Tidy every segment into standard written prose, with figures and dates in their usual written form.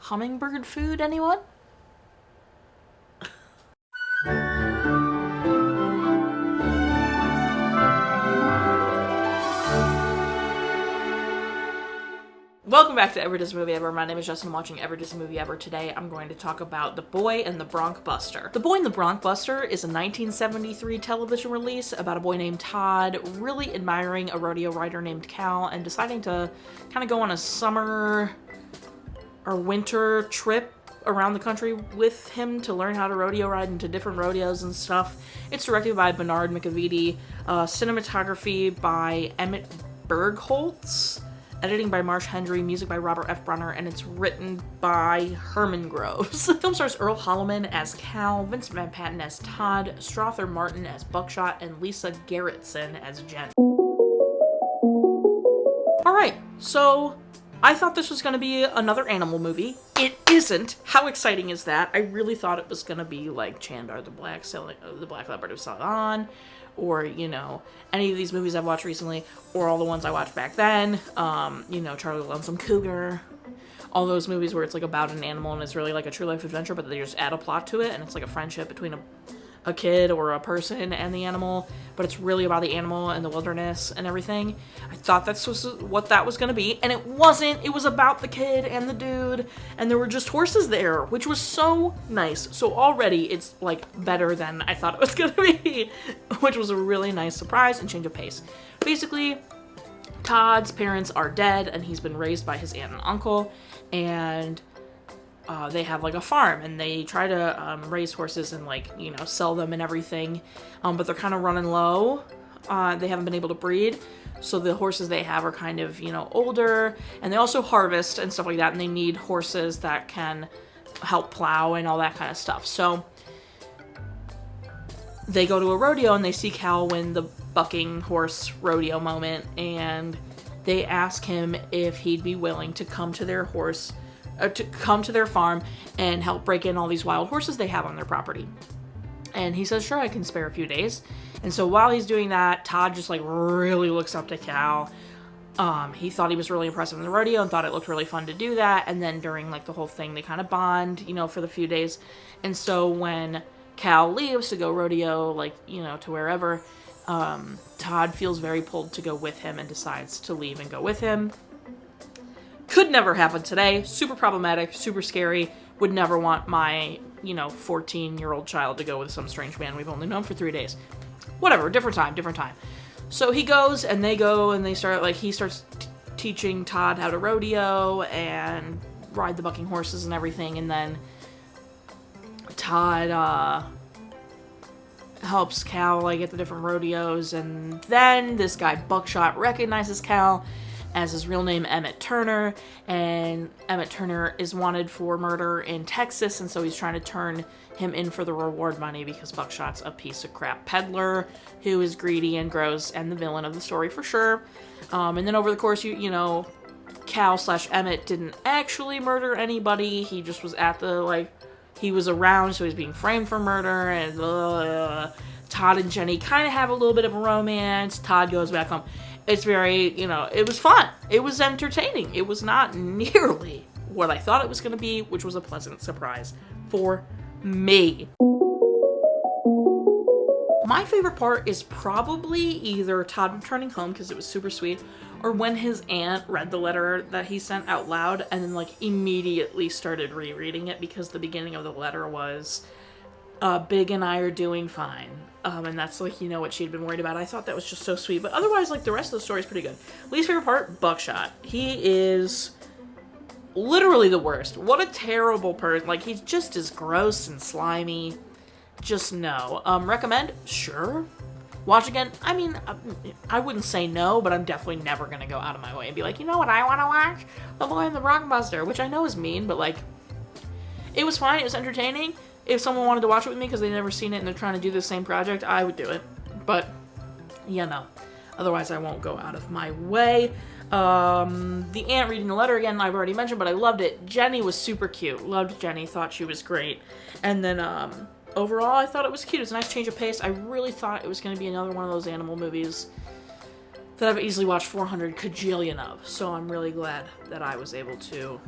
hummingbird food, anyone? Welcome back to Ever Disney Movie Ever. My name is Jess and I'm watching Ever Disney Movie Ever. Today I'm going to talk about The Boy and the Bronc Buster. The Boy and the Bronc Buster is a 1973 television release about a boy named Todd really admiring a rodeo rider named Cal and deciding to kind of go on a summer or winter trip around the country with him to learn how to rodeo ride into different rodeos and stuff. It's directed by Bernard McEveety, cinematography by Emmett Bergholz, editing by Marsh, Hendry, music by Robert F. Brunner, and it's written by Herman Groves. The film stars Earl Holliman as Cal, Vincent Patten as Todd, Strother Martin as Buckshot, and Lisa Gerritsen as Jen. Alright, so I thought this was going to be another animal movie. It isn't. How exciting is that? I really thought it was going to be like Chandar the Black Leopard of Salon, or, you know, any of these movies I've watched recently, or all the ones I watched back then, you know, Charlie the Lonesome Cougar, all those movies where it's like about an animal and it's really like a true life adventure, but they just add a plot to it, and it's like a friendship between a kid or a person and the animal, but it's really about the animal and the wilderness and everything. I thought that's what that was going to be, and it wasn't. It was about the kid and the dude, and there were just horses there, which was so nice. So already it's like better than I thought it was going to be, which was a really nice surprise and change of pace. Basically, Todd's parents are dead, and he's been raised by his aunt and uncle, and they have like a farm, and they try to raise horses and, like, you know, sell them and everything, but they're kind of running low. They haven't been able to breed, so the horses they have are kind of, you know, older, and they also harvest and stuff like that, and they need horses that can help plow and all that kind of stuff. So they go to a rodeo and they see Cal win the bucking horse rodeo moment, and they ask him if he'd be willing to come to their farm and help break in all these wild horses they have on their property. And he says, sure, I can spare a few days. And so while he's doing that, Todd just like really looks up to Cal. He thought he was really impressive in the rodeo and thought it looked really fun to do that. And then during like the whole thing, they kind of bond, you know, for the few days. And so when Cal leaves to go rodeo, like, you know, to wherever, Todd feels very pulled to go with him and decides to leave and go with him. Could never happen today. Super problematic, super scary. Would never want my, you know, 14-year-old child to go with some strange man we've only known for 3 days. Whatever, different time. So he goes, and they go, and they start, like, he starts teaching Todd how to rodeo and ride the bucking horses and everything, and then Todd, helps Cal, like, at the different rodeos, and then this guy, Buckshot, recognizes Cal as his real name, Emmett Turner, and Emmett Turner is wanted for murder in Texas, and so he's trying to turn him in for the reward money because Buckshot's a piece of crap peddler who is greedy and gross and the villain of the story for sure. And then over the course, you know, Cal/Emmett didn't actually murder anybody. He just was at the, like, he was around, so he's being framed for murder, and Todd and Jenny kind of have a little bit of a romance. Todd goes back home. It's very, you know, it was fun. It was entertaining. It was not nearly what I thought it was going to be, which was a pleasant surprise for me. My favorite part is probably either Todd returning home, because it was super sweet, or when his aunt read the letter that he sent out loud and then, like, immediately started rereading it, because the beginning of the letter was, Big and I are doing fine. And that's, like, you know, what she'd been worried about. I thought that was just so sweet. But otherwise, like, the rest of the story is pretty good. Least favorite part, Buckshot. He is literally the worst. What a terrible person. Like, he's just as gross and slimy. Just no. Recommend? Sure. Watch again? I mean, I wouldn't say no, but I'm definitely never going to go out of my way and be like, you know what I want to watch? The Boy and the Bronc Buster, which I know is mean, but, like, it was fine. It was entertaining. If someone wanted to watch it with me because they've never seen it and they're trying to do the same project, I would do it. But, yeah, no. Otherwise, I won't go out of my way. The aunt reading the letter again, I've already mentioned, but I loved it. Jenny was super cute. Loved Jenny. Thought she was great. And then, overall, I thought it was cute. It was a nice change of pace. I really thought it was going to be another one of those animal movies that I've easily watched 400 kajillion of. So I'm really glad that I was able to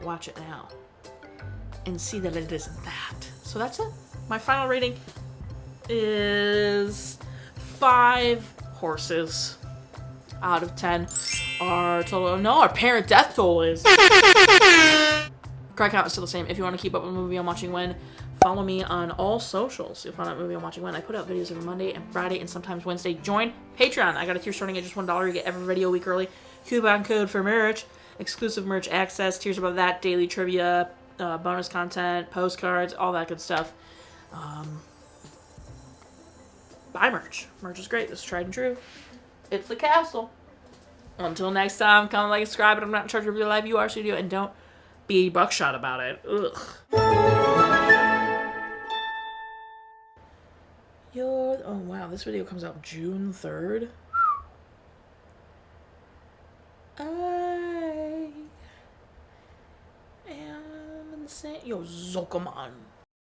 watch it now and see that it isn't that. So that's it. My final rating is 5 horses out of 10. Our parent death toll is. Cry count is still the same. If you want to keep up with the movie I'm watching when, follow me on all socials. You'll find out movie I'm watching when. I put out videos every Monday and Friday and sometimes Wednesday. Join Patreon. I got a tier starting at just $1. You get every video a week early. Coupon code for merch. Exclusive merch access. Tiers above that. Daily trivia. Bonus content. Postcards. All that good stuff. Buy merch. Merch is great. This is tried and true. It's the castle. Until next time, comment, like, subscribe. But I'm not in charge of your life. You are, so you do. And don't be buckshot about it. Ugh. Oh wow, this video comes out June 3rd. I am insane. Yo, Zokoman.